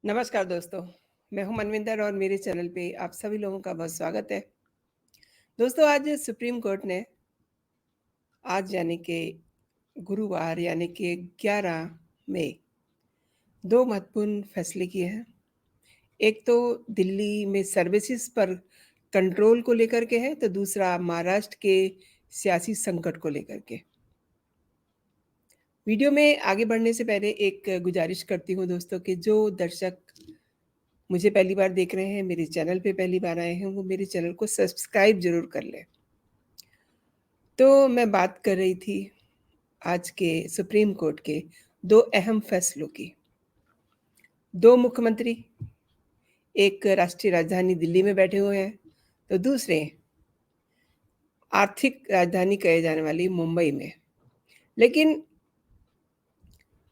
नमस्कार दोस्तों, मैं हूं मनविंदर और मेरे चैनल पे आप सभी लोगों का बहुत स्वागत है। दोस्तों आज सुप्रीम कोर्ट ने आज यानी कि गुरुवार यानी कि 11 मई 2 महत्वपूर्ण फैसले किए हैं। एक तो दिल्ली में सर्विसेज पर कंट्रोल को लेकर के है, तो दूसरा महाराष्ट्र के सियासी संकट को लेकर के। वीडियो में आगे बढ़ने से पहले एक गुजारिश करती हूँ दोस्तों कि जो दर्शक मुझे पहली बार देख रहे हैं, मेरे चैनल पे पहली बार आए हैं, वो मेरे चैनल को सब्सक्राइब ज़रूर कर लें। तो मैं बात कर रही थी आज के सुप्रीम कोर्ट के 2 अहम फैसलों की। 2 मुख्यमंत्री, एक राष्ट्रीय राजधानी दिल्ली में बैठे हुए हैं, तो दूसरे आर्थिक राजधानी कहे जाने वाली मुंबई में। लेकिन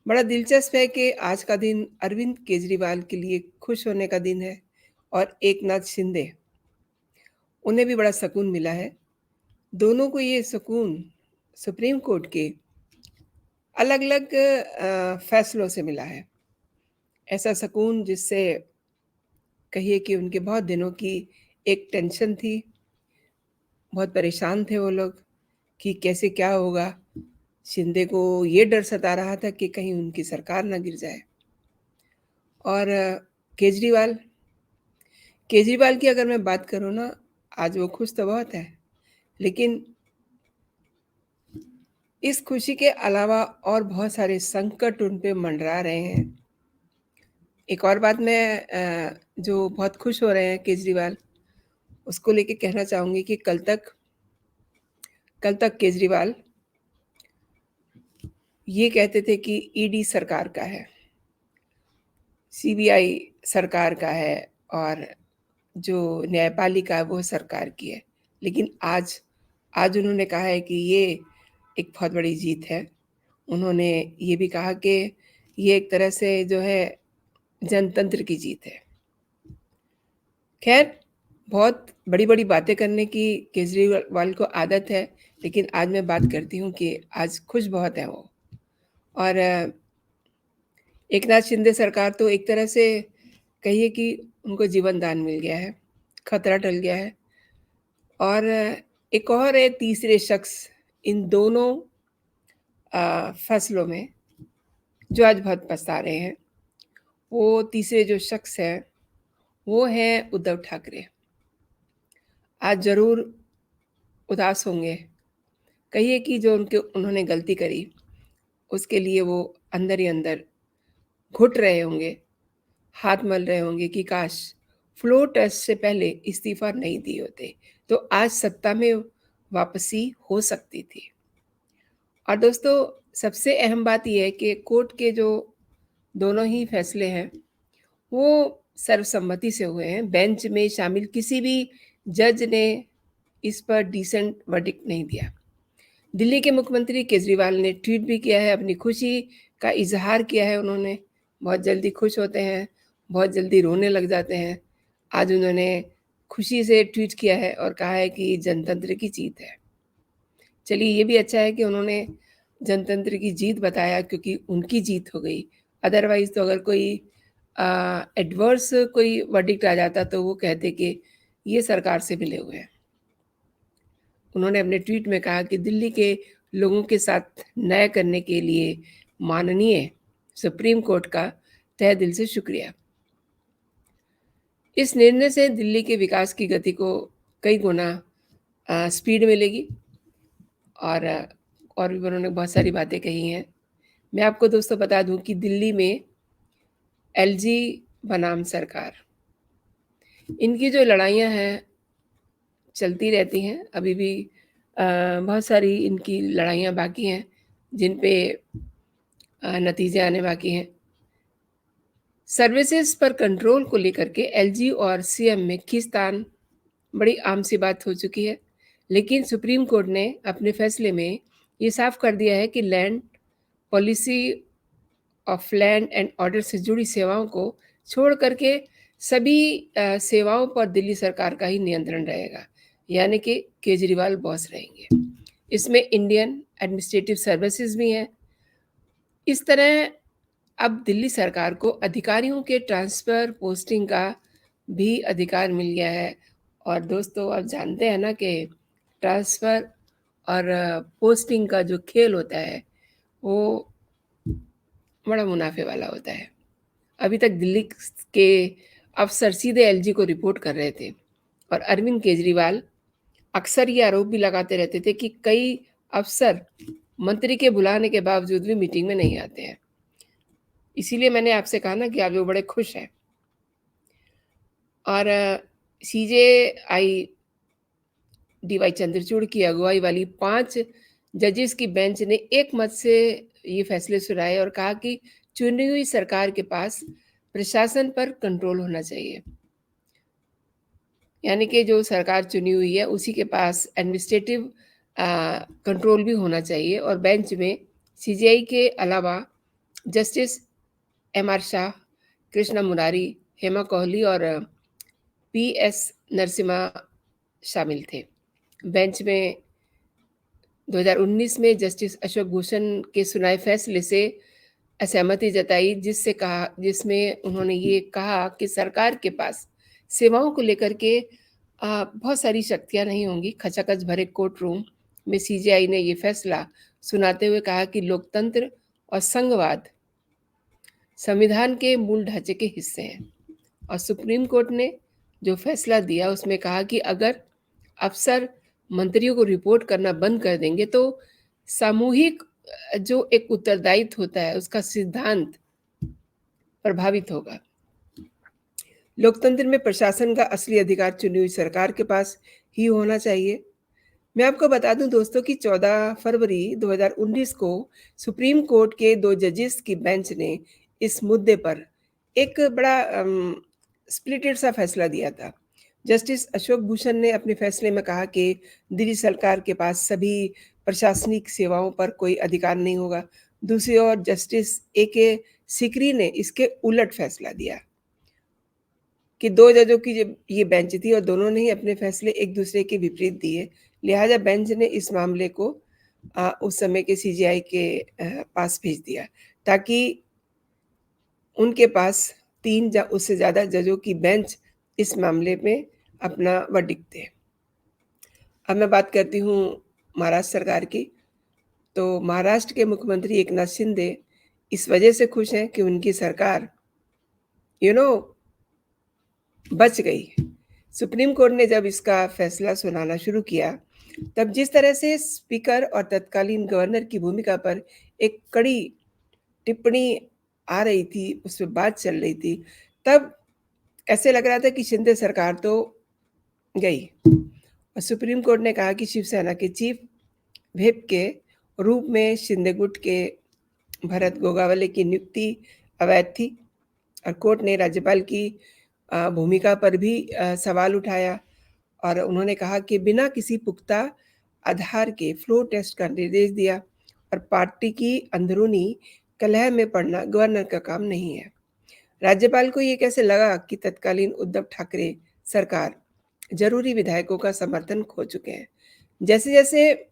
बड़ा दिलचस्प है कि आज का दिन अरविंद केजरीवाल के लिए खुश होने का दिन है और एकनाथ शिंदे, उन्हें भी बड़ा सुकून मिला है। दोनों को ये सुकून सुप्रीम कोर्ट के अलग-अलग फैसलों से मिला है। ऐसा सुकून जिससे कहिए कि उनके बहुत दिनों की एक टेंशन थी, बहुत परेशान थे वो लोग कि कैसे क्या होगा? शिंदे को ये डर सता रहा था कि कहीं उनकी सरकार ना गिर जाए। और केजरीवाल केजरीवाल की अगर मैं बात करूँ ना, आज वो खुश तो बहुत है, लेकिन इस खुशी के अलावा और बहुत सारे संकट उन पे मंडरा रहे हैं। एक और बात मैं जो बहुत खुश हो रहे हैं केजरीवाल, उसको लेके कहना चाहूँगी कि कल तक केजरीवाल ये कहते थे कि ईडी सरकार का है, सीबीआई सरकार का है और जो न्यायपालिका है वो सरकार की है। लेकिन आज आज उन्होंने कहा है कि ये एक बहुत बड़ी जीत है। उन्होंने ये भी कहा कि ये एक तरह से जो है जनतंत्र की जीत है। ख़ैर, बहुत बड़ी-बड़ी बातें करने की केजरीवाल को आदत है, लेकिन आज मैं बात करती हूँ कि आज खुश बहुत हैं वो। और एकनाथ शिंदे सरकार तो एक तरह से कहिए कि उनको जीवन दान मिल गया है, खतरा टल गया है। और एक और है तीसरे शख्स इन दोनों फैसलों में जो आज बहुत पछता रहे हैं, वो तीसरे जो शख्स हैं, वो हैं उद्धव ठाकरे। आज ज़रूर उदास होंगे, कहिए कि जो उन्होंने गलती करी, उसके लिए वो अंदर ही अंदर घुट रहे होंगे, हाथ मल रहे होंगे कि काश फ्लोर टेस्ट से पहले इस्तीफ़ा नहीं दिए होते, तो आज सत्ता में वापसी हो सकती थी। और दोस्तों सबसे अहम बात ये है कि कोर्ट के जो दोनों ही फैसले हैं, वो सर्वसम्मति से हुए हैं। बेंच में शामिल किसी भी जज ने इस पर डिसेंट वर्डिक्ट नहीं दिया। दिल्ली के मुख्यमंत्री केजरीवाल ने ट्वीट भी किया है, अपनी खुशी का इज़हार किया है उन्होंने। बहुत जल्दी खुश होते हैं, बहुत जल्दी रोने लग जाते हैं। आज उन्होंने खुशी से ट्वीट किया है और कहा है कि जनतंत्र की जीत है। चलिए ये भी अच्छा है कि उन्होंने जनतंत्र की जीत बताया क्योंकि उनकी जीत हो गई। अदरवाइज़ तो अगर कोई एडवर्स कोई वर्डिक्ट आ जाता तो वो कहते कि ये सरकार से मिले हुए हैं। उन्होंने अपने ट्वीट में कहा कि दिल्ली के लोगों के साथ न्याय करने के लिए माननीय सुप्रीम कोर्ट का तहे दिल से शुक्रिया। इस निर्णय से दिल्ली के विकास की गति को कई गुना स्पीड मिलेगी और और भी उन्होंने बहुत सारी बातें कही हैं। मैं आपको दोस्तों बता दूँ कि दिल्ली में एलजी बनाम सरकार, इनकी जो लड़ाइयाँ हैं चलती रहती हैं। अभी भी बहुत सारी इनकी लड़ाइयाँ बाकी हैं, जिन पे नतीजे आने बाकी हैं। सर्विसेज पर कंट्रोल को लेकर के एलजी और सीएम में खींचतान बड़ी आम सी बात हो चुकी है। लेकिन सुप्रीम कोर्ट ने अपने फैसले में ये साफ कर दिया है कि land policy of land and order से जुड़ी सेवाओं को छोड़ करके सभी सेवाओं पर दिल्ली सरकार का ही नियंत्रण रहेगा, यानी कि केजरीवाल बॉस रहेंगे। इसमें इंडियन एडमिनिस्ट्रेटिव सर्विसेज भी हैं। इस तरह अब दिल्ली सरकार को अधिकारियों के ट्रांसफ़र, पोस्टिंग का भी अधिकार मिल गया है। और दोस्तों, आप जानते हैं ना कि ट्रांसफ़र और पोस्टिंग का जो खेल होता है, वो बड़ा मुनाफ़े वाला होता है। अभी तक दिल्ली के अफ़सर सीधे एलजी को रिपोर्ट कर रहे थे और अरविंद केजरीवाल अक्सर ये आरोप भी लगाते रहते थे कि कई अफ़सर मंत्री के बुलाने के बावजूद भी मीटिंग में नहीं आते हैं। इसीलिए मैंने आपसे कहा ना कि आप लोग बड़े खुश हैं। और सीजेआई डीवाई चंद्रचूड़ की अगुवाई वाली 5 जजेस की बेंच ने एक मत से ये फैसले सुनाए और कहा कि चुनी हुई सरकार के पास प्रशासन पर कंट्रोल होना चाहिए। यानी कि जो सरकार चुनी हुई है उसी के पास एडमिनिस्ट्रेटिव कंट्रोल भी होना चाहिए। और बेंच में सीजेआई के अलावा जस्टिस एमआर शाह, कृष्णा मुरारी, हेमा कोहली और पीएस नरसिम्हा शामिल थे। बेंच में 2019 में जस्टिस अशोक भूषण के सुनाए फैसले से असहमति जताई, जिसमें उन्होंने ये कहा कि सरकार के पास सेवाओं को लेकर के बहुत सारी शक्तियां नहीं होंगी। खचाखच भरे कोर्ट रूम में सीजेआई ने ये फैसला सुनाते हुए कहा कि लोकतंत्र और संघवाद संविधान के मूल ढांचे के हिस्से हैं। और सुप्रीम कोर्ट ने जो फैसला दिया उसमें कहा कि अगर अफसर मंत्रियों को रिपोर्ट करना बंद कर देंगे तो सामूहिक जो एक उत्तरदायित्व होता है उसका सिद्धांत प्रभावित होगा। लोकतंत्र में प्रशासन का असली अधिकार चुनी हुई सरकार के पास ही होना चाहिए। मैं आपको बता दूं दोस्तों कि 14 फरवरी 2019 को सुप्रीम कोर्ट के 2 जजेस की बेंच ने इस मुद्दे पर एक बड़ा स्प्लिटेड सा फैसला दिया था। जस्टिस अशोक भूषण ने अपने फैसले में कहा कि दिल्ली सरकार के पास सभी प्रशासनिक सेवाओं पर कोई अधिकार नहीं होगा। दूसरी ओर जस्टिस ए.के. सिकरी ने इसके उलट फैसला दिया कि 2 जजों की ये बेंच थी और दोनों ने ही अपने फैसले एक दूसरे के विपरीत दिए। लिहाजा बेंच ने इस मामले को उस समय के सीजेआई के पास भेज दिया ताकि उनके पास 3 या उससे ज़्यादा जजों की बेंच इस मामले में अपना वर्डिक्ट दे। अब मैं बात करती हूँ महाराष्ट्र सरकार की। तो महाराष्ट्र के मुख्यमंत्री एकनाथ शिंदे इस वजह से खुश हैं कि उनकी सरकार यू नो बच गई। सुप्रीम कोर्ट ने जब इसका फैसला सुनाना शुरू किया, तब जिस तरह से स्पीकर और तत्कालीन गवर्नर की भूमिका पर एक कड़ी टिप्पणी आ रही थी, उस पे बात चल रही थी, तब ऐसे लग रहा था कि शिंदे सरकार तो गई। और सुप्रीम कोर्ट ने कहा कि शिवसेना के चीफ व्हिप के रूप में शिंदे गुट के भरत गोगावले की नियुक्ति अवैध थी। और कोर्ट ने राज्यपाल की भूमिका पर भी सवाल उठाया और उन्होंने कहा कि बिना किसी पुख्ता आधार के फ्लोर टेस्ट का निर्देश दिया और पार्टी की अंदरूनी कलह में पड़ना गवर्नर का काम नहीं है। राज्यपाल को ये कैसे लगा कि तत्कालीन उद्धव ठाकरे सरकार जरूरी विधायकों का समर्थन खो चुके हैं। जैसे जैसे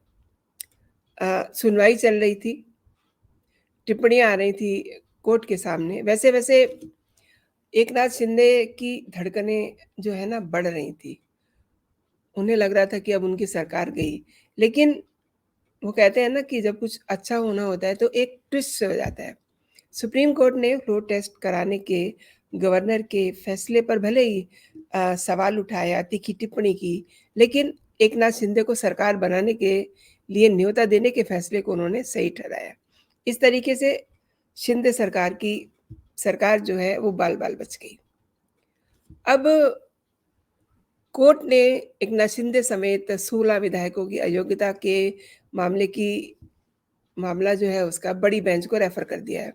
सुनवाई चल रही थी, टिप्पणियां आ रही थी कोर्ट के सामने, वैसे वैसे एकनाथ शिंदे की धड़कनें जो है ना बढ़ रही थी। उन्हें लग रहा था कि अब उनकी सरकार गई, लेकिन वो कहते हैं ना कि जब कुछ अच्छा होना होता है तो एक ट्विस्ट हो जाता है। सुप्रीम कोर्ट ने फ्लोर टेस्ट कराने के गवर्नर के फैसले पर भले ही सवाल उठाया, तीखी टिप्पणी की, लेकिन एकनाथ शिंदे को सरकार बनाने के लिए न्योता देने के फैसले को उन्होंने सही ठहराया। इस तरीके से शिंदे सरकार की सरकार जो है वो बाल-बाल बच गई। अब कोर्ट ने एकनाथ शिंदे समेत 16 विधायकों की अयोग्यता के मामला जो है उसका बड़ी बेंच को रेफर कर दिया है।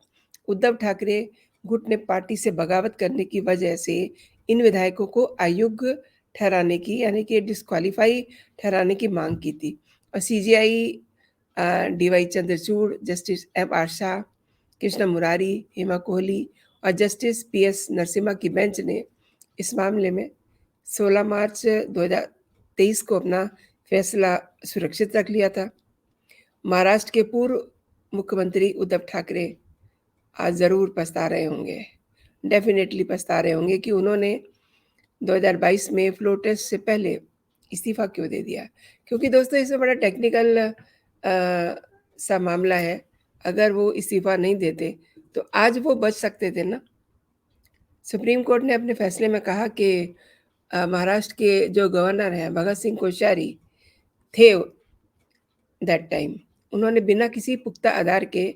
उद्धव ठाकरे गुट ने पार्टी से बगावत करने की वजह से इन विधायकों को अयोग्य ठहराने की यानी कि डिस्क्वालीफाई ठहराने की मांग की थी। और CJI DY Chandrachud, justice MR. Shah, Krishna Murari, Hema Kohli और जस्टिस पीएस नरसिम्हा की बेंच ने इस मामले में 16 मार्च 2023 को अपना फैसला सुरक्षित रख लिया था। महाराष्ट्र के पूर्व मुख्यमंत्री उद्धव ठाकरे आज ज़रूर पछता रहे होंगे, डेफ़िनेटली पछता रहे होंगे कि उन्होंने 2022 में फ्लोर टेस्ट से पहले इस्तीफ़ा क्यों दे दिया। क्योंकि दोस्तों इसमें बड़ा टेक्निकल सा मामला है। अगर वो इस्तीफ़ा नहीं देते, तो आज वो बच सकते थे ना। सुप्रीम कोर्ट ने अपने फैसले में कहा कि महाराष्ट्र के जो गवर्नर हैं भगत सिंह कोश्यारी थे दैट टाइम, उन्होंने बिना किसी पुख्ता आधार के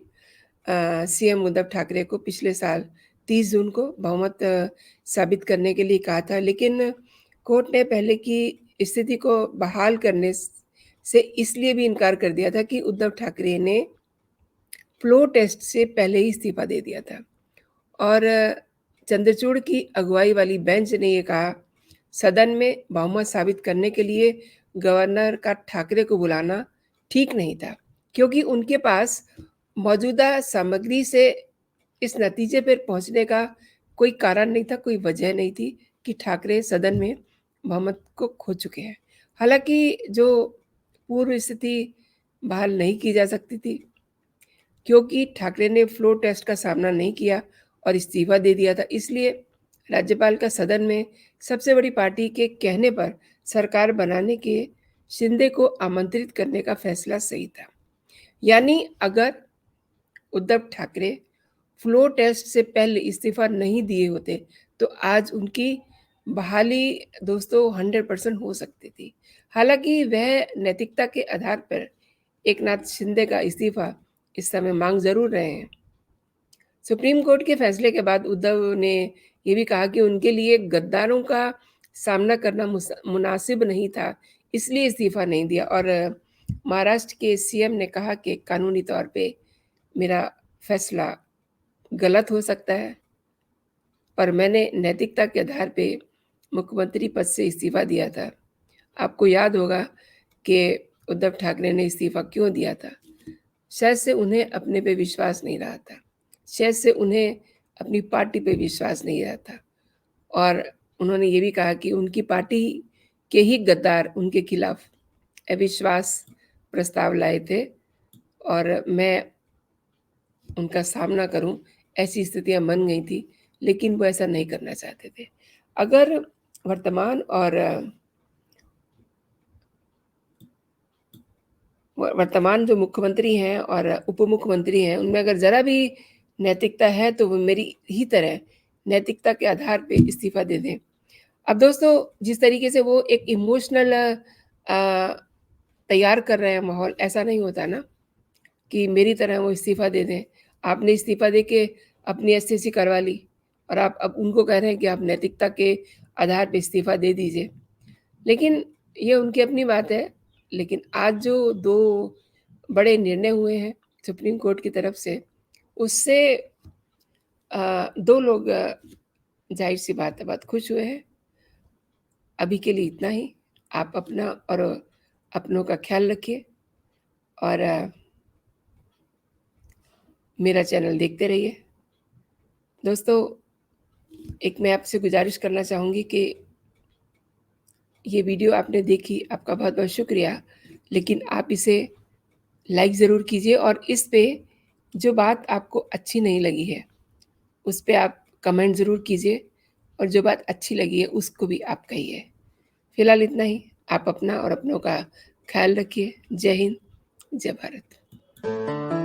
सीएम उद्धव ठाकरे को पिछले साल 30 जून को बहुमत साबित करने के लिए कहा था। लेकिन कोर्ट ने पहले की स्थिति को बहाल करने से इसलिए भी इनकार कर दिया था कि उद्धव ठाकरे ने फ्लोर टेस्ट से पहले ही इस्तीफा दे दिया था। और चंद्रचूड़ की अगुवाई वाली बेंच ने ये कहा, सदन में बहुमत साबित करने के लिए गवर्नर का ठाकरे को बुलाना ठीक नहीं था, क्योंकि उनके पास मौजूदा सामग्री से इस नतीजे पर पहुंचने का कोई कारण नहीं था, कोई वजह नहीं थी कि ठाकरे सदन में बहुमत को खो चुके हैं। हालांकि जो पूर्व स्थिति बहाल नहीं की जा सकती थी, क्योंकि ठाकरे ने फ्लोर टेस्ट का सामना नहीं किया और इस्तीफा दे दिया था, इसलिए राज्यपाल का सदन में सबसे बड़ी पार्टी के कहने पर सरकार बनाने के शिंदे को आमंत्रित करने का फैसला सही था। यानी अगर उद्धव ठाकरे फ्लोर टेस्ट से पहले इस्तीफा नहीं दिए होते, तो आज उनकी बहाली दोस्तों 100% हो सकती थी। हालांकि वह नैतिकता के आधार पर एकनाथ शिंदे का इस्तीफा इस समय मांग जरूर रहे हैं। सुप्रीम कोर्ट के फैसले के बाद उद्धव ने ये भी कहा कि उनके लिए गद्दारों का सामना करना मुनासिब नहीं था, इसलिए इस्तीफा नहीं दिया। और महाराष्ट्र के सीएम ने कहा कि कानूनी तौर पे मेरा फैसला गलत हो सकता है, पर मैंने नैतिकता के आधार पे मुख्यमंत्री पद से इस्तीफा दिया था। आपको याद होगा कि उद्धव ठाकरे ने इस्तीफा क्यों दिया था। शायद से उन्हें अपने पे विश्वास नहीं रहा था, शायद से उन्हें अपनी पार्टी पे विश्वास नहीं रहा था। और उन्होंने ये भी कहा कि उनकी पार्टी के ही गद्दार उनके खिलाफ अविश्वास प्रस्ताव लाए थे और मैं उनका सामना करूं, ऐसी स्थितियां बन गई थी, लेकिन वो ऐसा नहीं करना चाहते थे। अगर वर्तमान और वर्तमान जो मुख्यमंत्री हैं और उप मुख्यमंत्री हैं, उनमें अगर ज़रा भी नैतिकता है, तो वो मेरी ही तरह नैतिकता के आधार पे इस्तीफ़ा दे दें। अब दोस्तों, जिस तरीके से वो एक इमोशनल तैयार कर रहे हैं माहौल, ऐसा नहीं होता ना कि मेरी तरह वो इस्तीफ़ा दे दें। आपने इस्तीफ़ा दे के अपनी एसटीसी करवा ली और आप अब उनको कह रहे हैं कि आप नैतिकता के आधार पे इस्तीफ़ा दे दीजिए। लेकिन ये उनकी अपनी बात है। लेकिन आज जो 2 बड़े निर्णय हुए हैं सुप्रीम कोर्ट की तरफ से, उससे 2 लोग ज़ाहिर-सी बात है बहुत खुश हुए हैं। अभी के लिए इतना ही। आप अपना और अपनों का ख़्याल रखिए और मेरा चैनल देखते रहिए। दोस्तों, एक मैं आपसे गुज़ारिश करना चाहूँगी कि ये वीडियो आपने देखी, आपका बहुत-बहुत शुक्रिया। लेकिन आप इसे लाइक ज़रूर कीजिए और इस पे जो बात आपको अच्छी नहीं लगी है, उस पे आप कमेंट ज़रूर कीजिए और जो बात अच्छी लगी है, उसको भी आप कहिए। फिलहाल इतना ही। आप अपना और अपनों का ख़्याल रखिए। जय हिंद, जय भारत।